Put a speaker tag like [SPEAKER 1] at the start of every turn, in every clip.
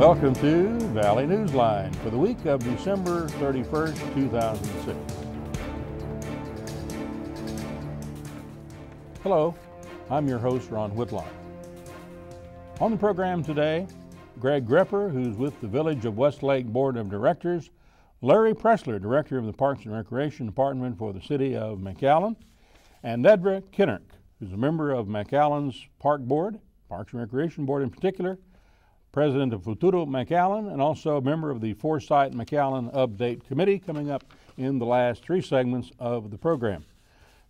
[SPEAKER 1] Welcome to Valley Newsline for the week of December 31st, 2006. Hello, I'm your host, Ron Whitlock. On the program today, Greg Grepper, who's with the Village of Westlake Board of Directors, Larry Pressler, Director of the Parks and Recreation Department for the City of McAllen, and Nedra Kinnerk, who's a member of McAllen's Park Board, Parks and Recreation Board in particular, President of Futuro McAllen, and also a member of the Foresight McAllen Update Committee, coming up in the last three segments of the program.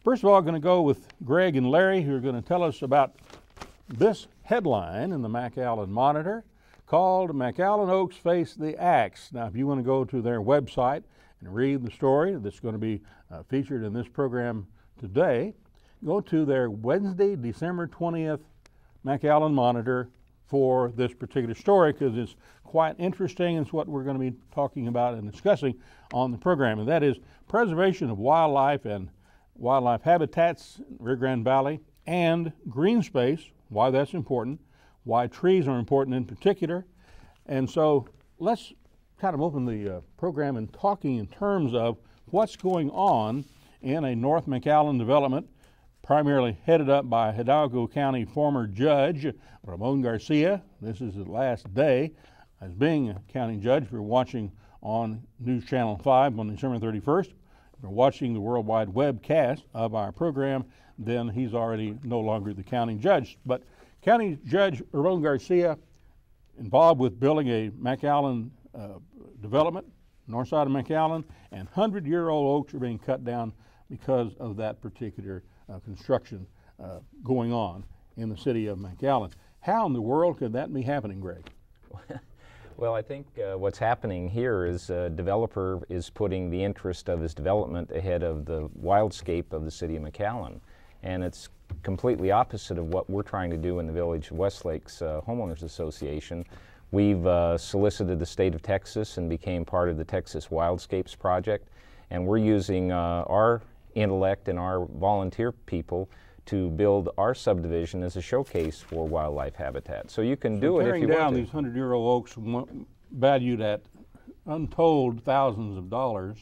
[SPEAKER 1] First of all, I'm going to go with Greg and Larry, who are going to tell us about this headline in the McAllen Monitor called McAllen Oaks Face the Axe. Now, if you want to go to their website and read the story that's going to be featured in this program today, go to their Wednesday, December 20th McAllen Monitor for this particular story, because it's quite interesting. It's what we're going to be talking about and discussing on the program, and that is preservation of wildlife and wildlife habitats in Rio Grande Valley and green space, why that's important, why trees are important in particular. And so let's kind of open the program in talking in terms of what's going on in a North McAllen development, primarily headed up by Hidalgo County former Judge Ramon Garcia. This is his last day as being a county judge. If you're watching on News Channel 5 on December 31st, if you're watching the worldwide webcast of our program, then he's already no longer the county judge. But County Judge Ramon Garcia, involved with building a McAllen development, north side of McAllen, and 100-year-old oaks are being cut down because of that particular construction going on in the city of McAllen. How in the world could that be happening, Greg?
[SPEAKER 2] Well, I think what's happening here is a developer is putting the interest of his development ahead of the wildscape of the city of McAllen. And it's completely opposite of what we're trying to do in the Village of Westlake's Homeowners Association. We've solicited the state of Texas and became part of the Texas Wildscapes Project. And we're using our intellect and our volunteer people to build our subdivision as a showcase for wildlife habitat. So you can do it if you want to.
[SPEAKER 1] Tearing down these 100-year-old oaks valued at untold thousands of dollars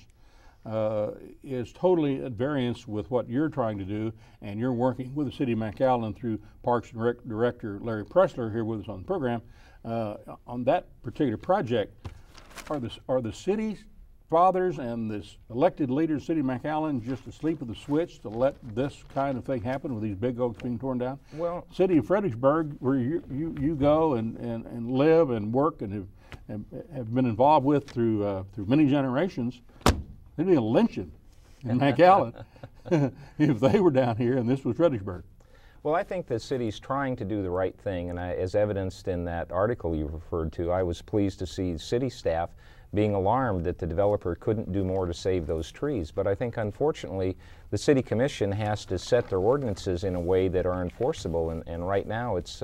[SPEAKER 1] is totally at variance with what you're trying to do, and you're working with the city of McAllen through Parks and Rec Director Larry Pressler here with us on the program. On that particular project, are the city's fathers and this elected leaders, City of McAllen, just asleep at the switch to let this kind of thing happen with these big oaks being torn down?
[SPEAKER 2] Well,
[SPEAKER 1] City of Fredericksburg, where you go and live and work and have been involved with through many generations, there'd be a lynching in McAllen if they were down here and this was Fredericksburg.
[SPEAKER 2] Well, I think the city's trying to do the right thing, and as evidenced in that article you referred to, I was pleased to see city staff being alarmed that the developer couldn't do more to save those trees. But I think, unfortunately, the City Commission has to set their ordinances in a way that are enforceable, and right now it's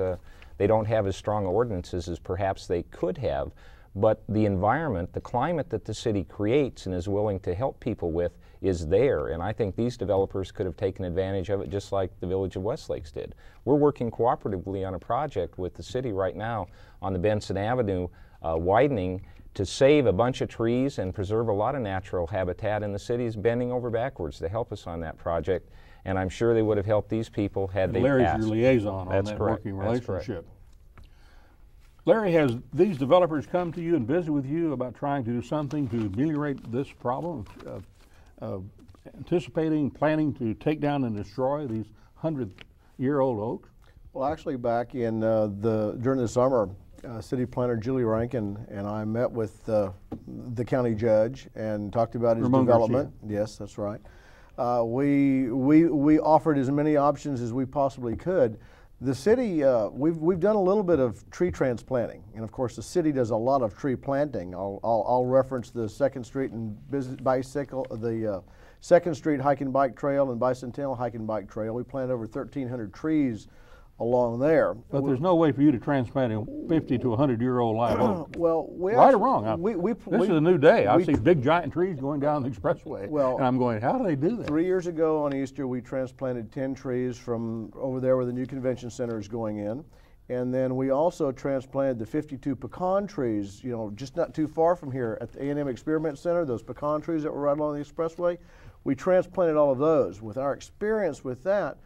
[SPEAKER 2] they don't have as strong ordinances as perhaps they could have. But the environment, the climate that the city creates and is willing to help people with is there, and I think these developers could have taken advantage of it just like the Village of Westlakes did. We're working cooperatively on a project with the city right now on the Benson Avenue widening to save a bunch of trees and preserve a lot of natural habitat, and the city's bending over backwards to help us on that project, and I'm sure they would have helped these people had they
[SPEAKER 1] Larry's
[SPEAKER 2] asked.
[SPEAKER 1] your liaison on that working relationship. Larry, has these developers come to you and visit with you about trying to do something to ameliorate this problem of anticipating, planning to take down and destroy these 100-year-old oaks?
[SPEAKER 3] Well, actually, back in during the summer, City Planner Julie Rankin and I met with the county judge and talked about his development. Yes, that's right. We offered as many options as we possibly could. The city, we've done a little bit of tree transplanting, and of course the city does a lot of tree planting. I'll reference the 2nd Street and the 2nd Street Hike and Bike Trail and Bicentennial Hike and Bike Trail. We planted over 1,300 trees along there.
[SPEAKER 1] But there's no way for you to transplant a 50 to 100-year-old live oak.
[SPEAKER 3] Well,
[SPEAKER 1] right or wrong? This is a new day. I see big giant trees going down the expressway, and I'm going, how do they do that?
[SPEAKER 3] 3 years ago on Easter, we transplanted 10 trees from over there where the new convention center is going in, And then we also transplanted the 52 pecan trees, you know, just not too far from here at the A&M Experiment Center, those pecan trees that were right along the expressway. We transplanted all of those. With our experience with that,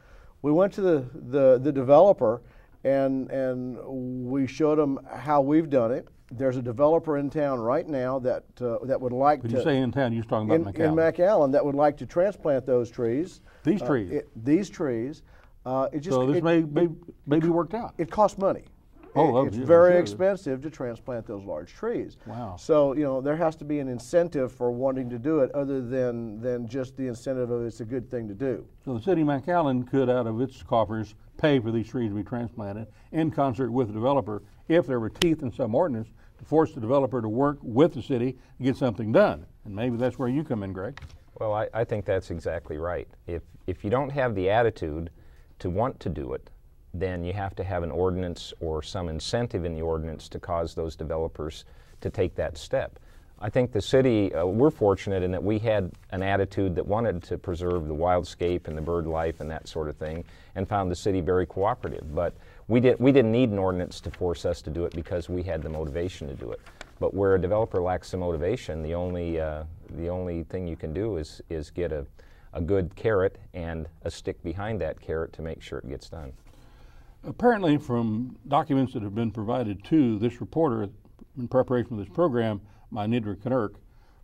[SPEAKER 3] we went to the developer and we showed them how we've done it. There's a developer in town right now that would like to.
[SPEAKER 1] When you say in town, you're talking about McAllen.
[SPEAKER 3] In McAllen, that would like to transplant those trees.
[SPEAKER 1] These trees?
[SPEAKER 3] These trees.
[SPEAKER 1] So this may be worked out.
[SPEAKER 3] It costs money. It's
[SPEAKER 1] yeah,
[SPEAKER 3] very
[SPEAKER 1] sure.
[SPEAKER 3] expensive to transplant those large trees.
[SPEAKER 1] Wow.
[SPEAKER 3] So, you know, there has to be an incentive for wanting to do it other than just the incentive of it's a good thing to do.
[SPEAKER 1] So the city of McAllen could, out of its coffers, pay for these trees to be transplanted in concert with the developer if there were teeth in some ordinance to force the developer to work with the city to get something done. And maybe that's where you come in, Greg.
[SPEAKER 2] Well, I think that's exactly right. If you don't have the attitude to want to do it, then you have to have an ordinance or some incentive in the ordinance to cause those developers to take that step. I think the city, we're fortunate in that we had an attitude that wanted to preserve the wildscape and the bird life and that sort of thing, and found the city very cooperative. But we didn't need an ordinance to force us to do it because we had the motivation to do it. But where a developer lacks the motivation, the only thing you can do is get a good carrot and a stick behind that carrot to make sure it gets done.
[SPEAKER 1] Apparently, from documents that have been provided to this reporter in preparation for this program by Nedra Knirk,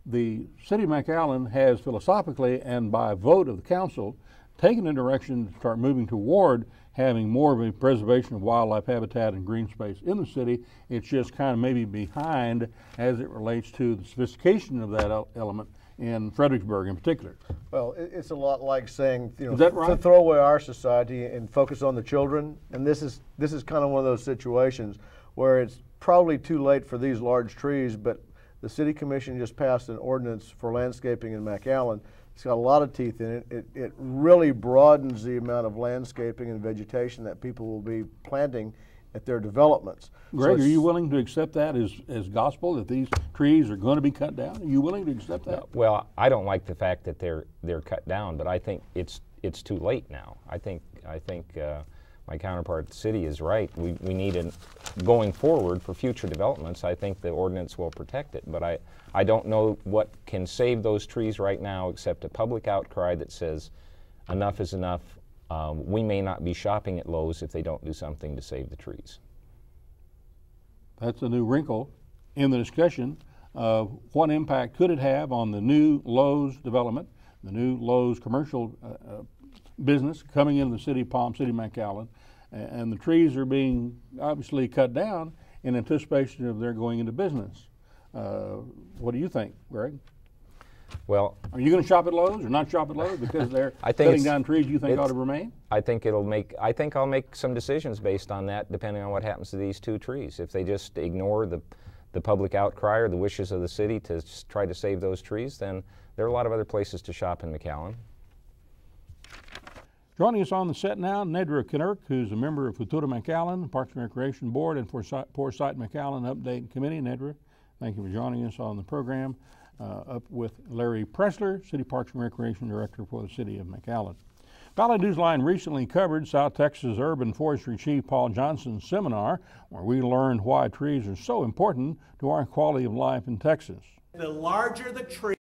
[SPEAKER 1] the city of McAllen has philosophically and by vote of the council taken a direction to start moving toward having more of a preservation of wildlife habitat and green space in the city. It's just kind of maybe behind as it relates to the sophistication of that element in Fredericksburg in particular.
[SPEAKER 3] Well, it's a lot like saying, you know,
[SPEAKER 1] Is that right?
[SPEAKER 3] to throw away our society and focus on the children. And this is kind of one of those situations where it's probably too late for these large trees, but the city commission just passed an ordinance for landscaping in McAllen. It's got a lot of teeth in it. It really broadens the amount of landscaping and vegetation that people will be planting at their developments.
[SPEAKER 1] Greg, are you willing to accept that as gospel, that these trees are going to be cut down? Are you willing to accept that?
[SPEAKER 2] No, well, I don't like the fact that they're cut down, but I think it's too late now. I think my counterpart at the city is right. We need going forward for future developments. I think the ordinance will protect it, but I don't know what can save those trees right now except a public outcry that says enough is enough. We may not be shopping at Lowe's if they don't do something to save the trees.
[SPEAKER 1] That's a new wrinkle in the discussion of what impact could it have on the new Lowe's development, the new Lowe's commercial business coming into the city of Palm City, McAllen, and the trees are being obviously cut down in anticipation of their going into business. What do you think, Greg?
[SPEAKER 2] Well,
[SPEAKER 1] are you going to shop at Lowe's or not shop at Lowe's because they're cutting down trees you think ought to remain?
[SPEAKER 2] I think I'll make some decisions based on that, depending on what happens to these two trees. If they just ignore the public outcry or the wishes of the city to try to save those trees, then there are a lot of other places to shop in McAllen.
[SPEAKER 1] Joining us on the set now, Nedra Knirk, who's a member of Futura McAllen, Parks and Recreation Board, and Foresight McAllen Update Committee. Nedra, thank you for joining us on the program. Up with Larry Pressler, City Parks and Recreation Director for the City of McAllen. Ballot Newsline recently covered South Texas Urban Forestry Chief Paul Johnson's seminar, where we learned why trees are so important to our quality of life in Texas.
[SPEAKER 4] The larger the tree,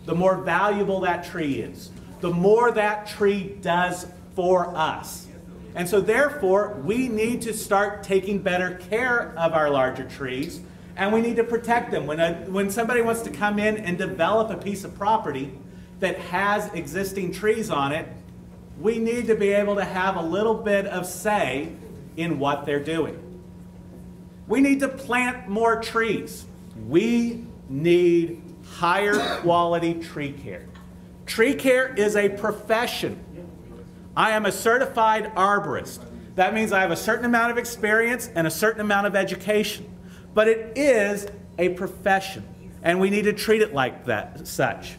[SPEAKER 4] the more valuable that tree is, the more that tree does for us. And so therefore, we need to start taking better care of our larger trees, and we need to protect them. When somebody wants to come in and develop a piece of property that has existing trees on it, we need to be able to have a little bit of say in what they're doing. We need to plant more trees. We need higher quality tree care. Tree care is a profession. I am a certified arborist. That means I have a certain amount of experience and a certain amount of education. But it is a profession, and we need to treat it like that, such.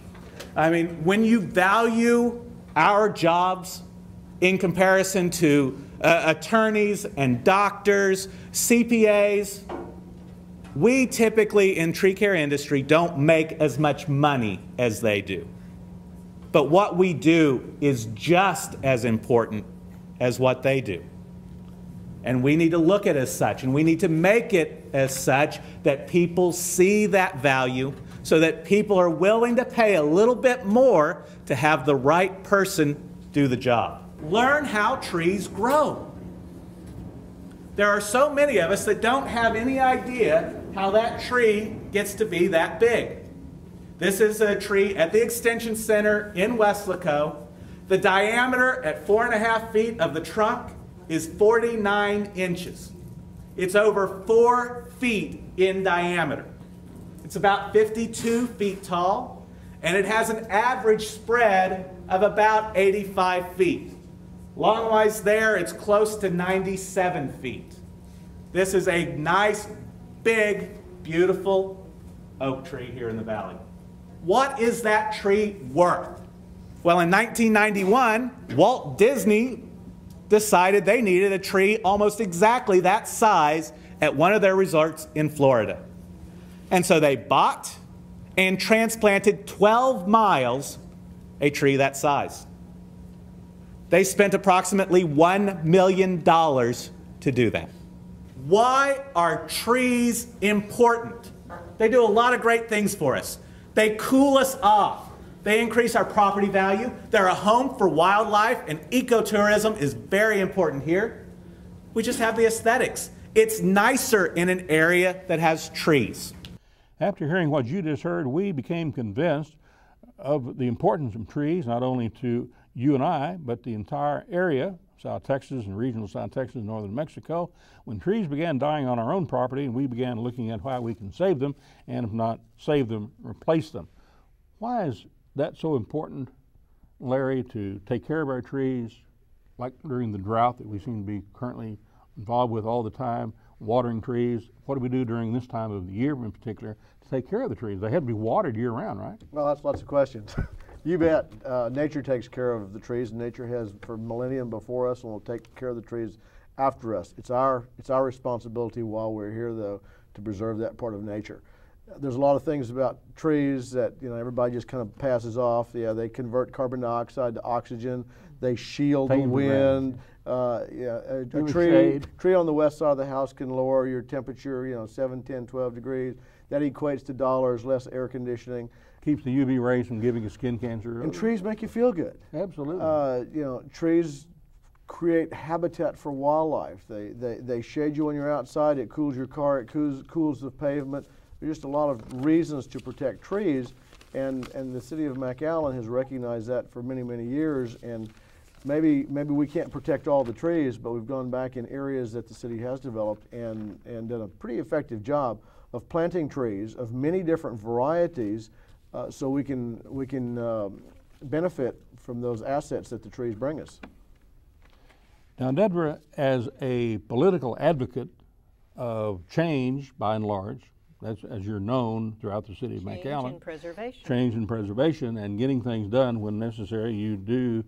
[SPEAKER 4] I mean, when you value our jobs in comparison to attorneys and doctors, CPAs, we typically in tree care industry don't make as much money as they do. But what we do is just as important as what they do. And we need to look at it as such, and we need to make it as such that people see that value so that people are willing to pay a little bit more to have the right person do the job. Learn how trees grow. There are so many of us that don't have any idea how that tree gets to be that big. This is a tree at the Extension Center in Weslaco. The diameter at 4.5 feet of the trunk is 49 inches. It's over 4 feet in diameter. It's about 52 feet tall, and it has an average spread of about 85 feet. Longwise there, it's close to 97 feet. This is a nice, big, beautiful oak tree here in the valley. What is that tree worth? Well, in 1991, Walt Disney decided they needed a tree almost exactly that size at one of their resorts in Florida. And so they bought and transplanted 12 miles a tree that size. They spent approximately $1 million to do that. Why are trees important? They do a lot of great things for us. They cool us off. They increase our property value. They're a home for wildlife, and ecotourism is very important here. We just have the aesthetics. It's nicer in an area that has trees.
[SPEAKER 1] After hearing what you just heard, we became convinced of the importance of trees, not only to you and I, but the entire area, South Texas and regional South Texas and northern Mexico. When trees began dying on our own property, and we began looking at how we can save them, and if not save them, replace them. Why is that so important, Larry, to take care of our trees, like during the drought that we seem to be currently involved with all the time, watering trees? What do we do during this time of the year in particular to take care of the trees? They have to be watered year round, right?
[SPEAKER 3] Well, that's lots of questions. You bet. Nature takes care of the trees, and nature has for millennia before us, and will take care of the trees after us. It's our responsibility while we're here, though, to preserve that part of nature. There's a lot of things about trees that everybody just kind of passes off. Yeah, they convert carbon dioxide to oxygen. They shield the wind. A tree on the west side of the house can lower your temperature, 7, 10, 12 degrees. That equates to dollars less air conditioning.
[SPEAKER 1] Keeps the UV rays from giving you skin cancer.
[SPEAKER 3] And trees make you feel good.
[SPEAKER 1] Absolutely.
[SPEAKER 3] Trees create habitat for wildlife. They shade you when you're outside. It cools your car. It cools the pavement. There's just a lot of reasons to protect trees, and the city of McAllen has recognized that for many, many years. And maybe we can't protect all the trees, but we've gone back in areas that the city has developed and done a pretty effective job of planting trees of many different varieties, so we can benefit from those assets that the trees bring us.
[SPEAKER 1] Now, Deborah, as a political advocate of change, by and large, that's as you're known throughout the city of McAllen.
[SPEAKER 5] Change and preservation.
[SPEAKER 1] Change and preservation, and getting things done when necessary. You do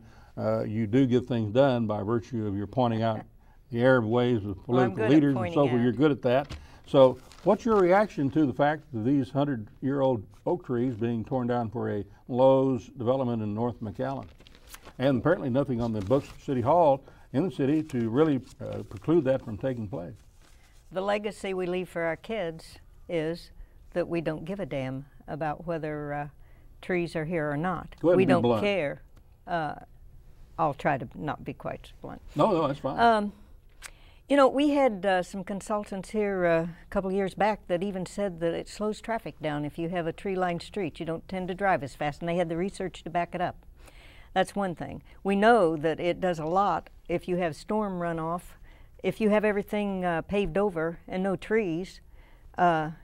[SPEAKER 1] get things done by virtue of your pointing out the error ways of political leaders and so forth. You're good at that. So, what's your reaction to the fact that these 100-year-old oak trees being torn down for a Lowe's development in North McAllen, and apparently nothing on the books of City Hall in the city to really preclude that from taking place?
[SPEAKER 5] The legacy we leave for our kids is that we don't give a damn about whether trees are here or not. We don't care. I'll try to not be quite so blunt.
[SPEAKER 1] No, that's fine.
[SPEAKER 5] We had some consultants here a couple of years back that even said that it slows traffic down if you have a tree-lined street. You don't tend to drive as fast, and they had the research to back it up. That's one thing. We know that it does a lot if you have storm runoff. If you have everything paved over and no trees, it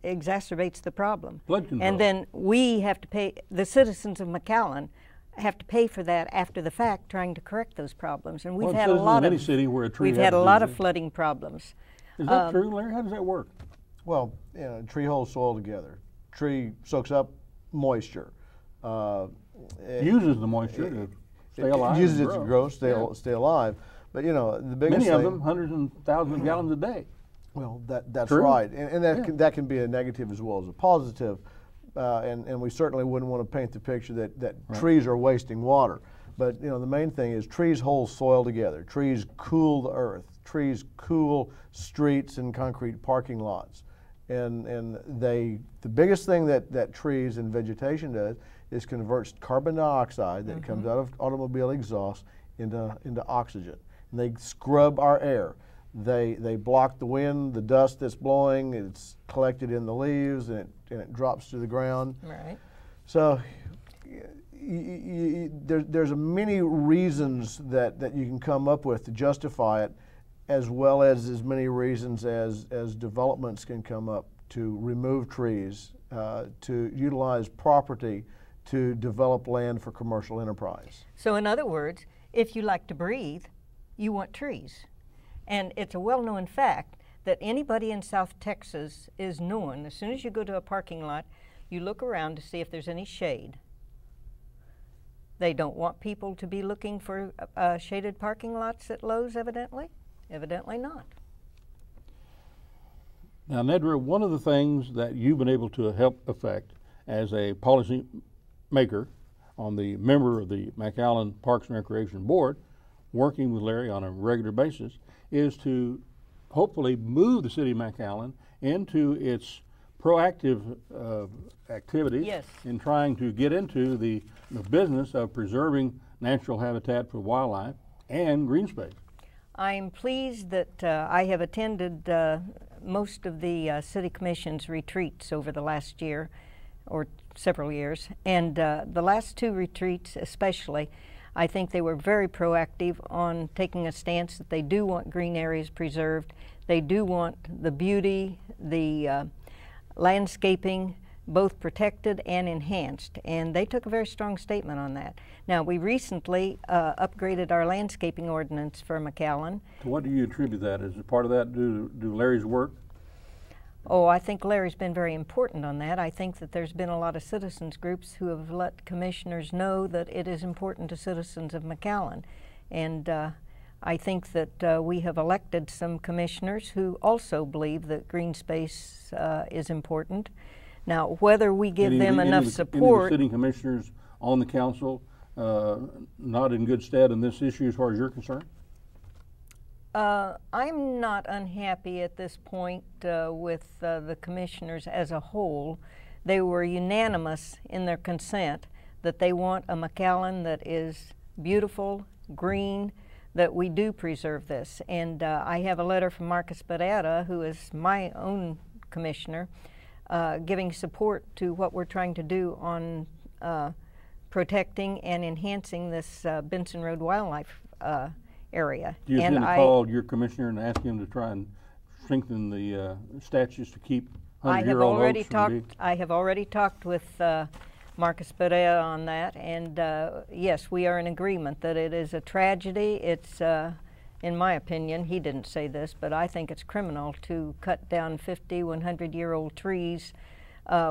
[SPEAKER 5] exacerbates the problem.
[SPEAKER 1] Flood control.
[SPEAKER 5] And then we have to pay, the citizens of McAllen have to pay for that after the fact, trying to correct those problems. And we've had a lot of
[SPEAKER 1] city where a tree
[SPEAKER 5] we've had a lot of flooding problems.
[SPEAKER 1] Is that true, Larry? How does that work?
[SPEAKER 3] Well, tree holds soil together. Tree soaks up moisture.
[SPEAKER 1] Uses the moisture to stay alive.
[SPEAKER 3] Uses it to grow, stay alive. But the biggest
[SPEAKER 1] many
[SPEAKER 3] thing,
[SPEAKER 1] of them, hundreds and thousands of gallons a day.
[SPEAKER 3] Well, that's
[SPEAKER 1] True.
[SPEAKER 3] right, and that can be a negative as well as a positive. And we certainly wouldn't want to paint the picture that right. Trees are wasting water. But the main thing is trees hold soil together. Trees cool the earth. trees cool streets and concrete parking lots. And the biggest thing that trees and vegetation does is converts carbon dioxide that comes out of automobile exhaust into oxygen. And they scrub our air. They block the wind, the dust that's blowing. It's collected in the leaves and it drops to the ground.
[SPEAKER 5] Right.
[SPEAKER 3] So there's many reasons that you can come up with to justify it, as well as many reasons as developments can come up to remove trees, to utilize property to develop land for commercial enterprise.
[SPEAKER 5] So in other words, if you like to breathe, you want trees. And it's a well-known fact that anybody in South Texas is known, as soon as you go to a parking lot, you look around to see if there's any shade. They don't want people to be looking for shaded parking lots at Lowe's, evidently? Evidently not.
[SPEAKER 1] Now, Nedra, one of the things that you've been able to help affect as a policy maker on the member of the McAllen Parks and Recreation Board, working with Larry on a regular basis, is to hopefully move the city of McAllen into its proactive activities in trying to get into the business of preserving natural habitat for wildlife and green space.
[SPEAKER 5] I'm pleased that I have attended most of the City Commission's retreats over the last year or several years, and the last two retreats especially, I think they were very proactive on taking a stance that they do want green areas preserved. They do want the beauty, the landscaping, both protected and enhanced, and they took a very strong statement on that. Now, we recently upgraded our landscaping ordinance for McAllen.
[SPEAKER 1] To what do you attribute that? Is it part of that due to Larry's work?
[SPEAKER 5] Oh, I think Larry's been very important on that. I think that there's been a lot of citizens groups who have let commissioners know that it is important to citizens of McAllen. And I think that we have elected some commissioners who also believe that green space is important. Now, whether we give them enough support—
[SPEAKER 1] Any of the sitting commissioners on the council not in good stead in this issue as far as you're concerned?
[SPEAKER 5] I'm not unhappy at this point with the commissioners as a whole. They were unanimous in their consent that they want a McAllen that is beautiful, green, that we do preserve this. And I have a letter from Marcus Barrera, who is my own commissioner, giving support to what we're trying to do on protecting and enhancing this Benson Road wildlife area.
[SPEAKER 1] Do you intend to call your commissioner and ask him to try and strengthen the statutes to keep 100-year-old oaks from being—
[SPEAKER 5] I have already talked with Marcus Barrera on that, and yes, we are in agreement that it is a tragedy. It's, in my opinion, he didn't say this, but I think it's criminal to cut down 50, 100-year-old trees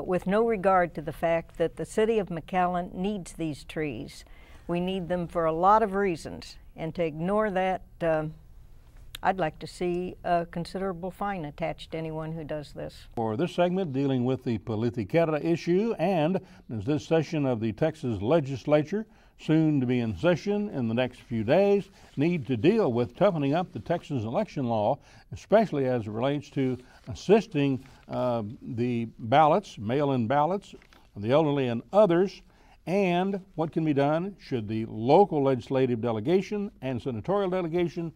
[SPEAKER 5] with no regard to the fact that the city of McAllen needs these trees. We need them for a lot of reasons, and to ignore that, I'd like to see a considerable fine attached to anyone who does this.
[SPEAKER 1] For this segment dealing with the Politiquera issue, and as this session of the Texas legislature, soon to be in session in the next few days, need to deal with toughening up the Texas election law, especially as it relates to assisting the ballots, mail-in ballots, the elderly and others, and what can be done should the local legislative delegation and senatorial delegation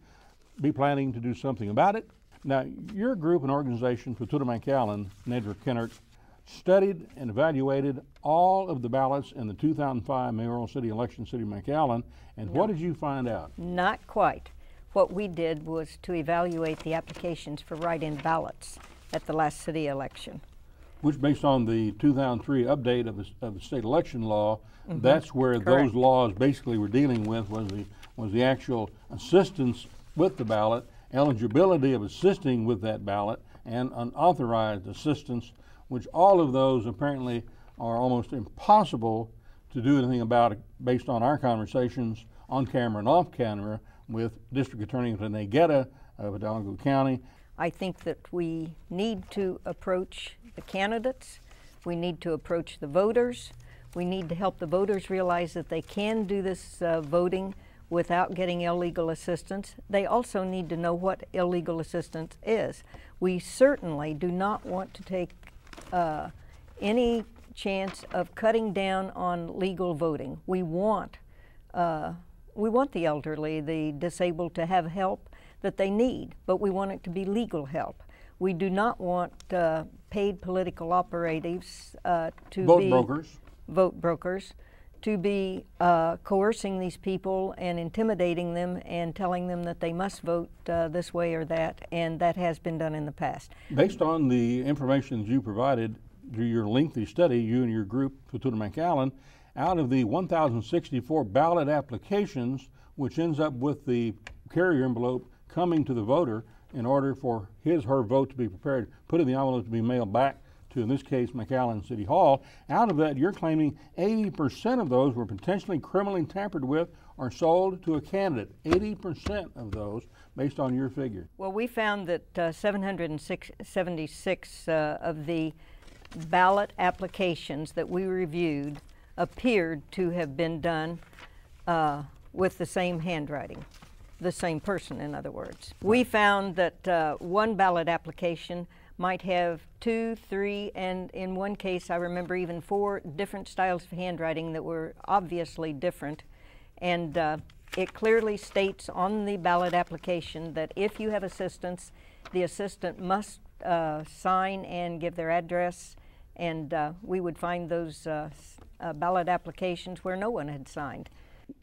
[SPEAKER 1] be planning to do something about it. Now, your group and organization, Futura McAllen, Nedra Kennert, studied and evaluated all of the ballots in the 2005 mayoral city election, City of McAllen, and what did you find out?
[SPEAKER 5] Not quite. What we did was to evaluate the applications for write-in ballots at the last city election.
[SPEAKER 1] Which, based on the 2003 update of the state election law, that's where those laws basically were dealing with was the actual assistance with the ballot, eligibility of assisting with that ballot, and unauthorized assistance, which all of those apparently are almost impossible to do anything about based on our conversations on camera and off camera with District Attorney Rene Guerra of Hidalgo County.
[SPEAKER 5] I think that we need to approach the candidates, we need to approach the voters, we need to help the voters realize that they can do this voting without getting illegal assistance. They also need to know what illegal assistance is. We certainly do not want to take any chance of cutting down on legal voting. We want the elderly, the disabled to have help that they need, but we want it to be legal help. We do not want paid political operatives to vote brokers, to be coercing these people and intimidating them and telling them that they must vote this way or that, and that has been done in the past.
[SPEAKER 1] Based on the information you provided through your lengthy study, you and your group, Fortuna McAllen, out of the 1,064 ballot applications, which ends up with the carrier envelope coming to the voter in order for her vote to be prepared, put in the envelope to be mailed back to, in this case, McAllen City Hall. Out of that, you're claiming 80% of those were potentially criminally tampered with or sold to a candidate. 80% of those, based on your figure.
[SPEAKER 5] Well, we found that 776 of the ballot applications that we reviewed appeared to have been done with the same handwriting, the same person, in other words. We found that one ballot application might have 2, 3, and in one case I remember even 4 different styles of handwriting that were obviously different. And it clearly states on the ballot application that if you have assistance, the assistant must sign and give their address, and we would find those ballot applications where no one had signed.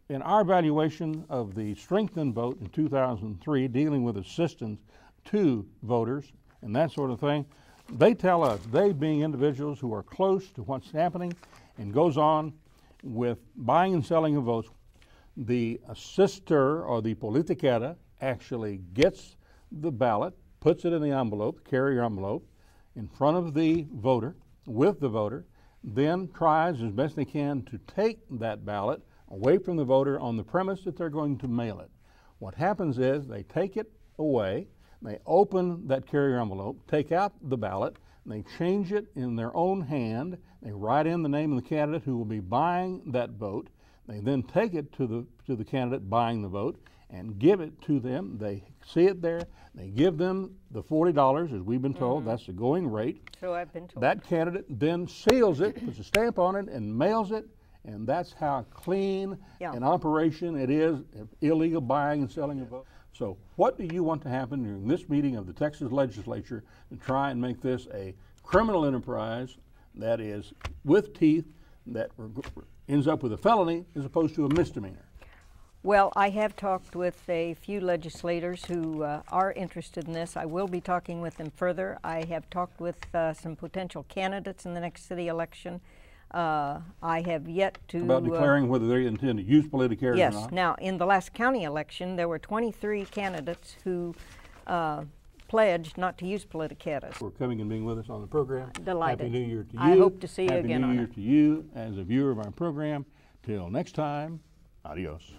[SPEAKER 1] In our evaluation of the strengthened vote in 2003, dealing with assistance to voters and that sort of thing, they tell us, they being individuals who are close to what's happening and goes on with buying and selling of votes, the assister or the politiquera actually gets the ballot, puts it in the envelope, carrier envelope, in front of the voter, with the voter, then tries as best they can to take that ballot away from the voter on the premise that they're going to mail it. What happens is they take it away, they open that carrier envelope, take out the ballot, they change it in their own hand, they write in the name of the candidate who will be buying that vote, they then take it to the candidate buying the vote and give it to them. They see it there, they give them the $40, as we've been told, that's the going rate.
[SPEAKER 5] So I've been told.
[SPEAKER 1] That candidate then seals it, puts a stamp on it, and mails it, and that's how clean an operation it is, illegal buying and selling of votes. So what do you want to happen during this meeting of the Texas legislature to try and make this a criminal enterprise that is with teeth, that ends up with a felony as opposed to a misdemeanor?
[SPEAKER 5] Well, I have talked with a few legislators who are interested in this. I will be talking with them further. I have talked with some potential candidates in the next city election. I have yet to...
[SPEAKER 1] About declaring whether they intend to use politiquera or not?
[SPEAKER 5] Yes. Now, in the last county election, there were 23 candidates who pledged not to use politiqueras.
[SPEAKER 1] For coming and being with us on the program.
[SPEAKER 5] Delighted.
[SPEAKER 1] Happy New Year to you.
[SPEAKER 5] I hope to see you again on it.
[SPEAKER 1] Happy New Year to you as a viewer of our program. Till next time, adios.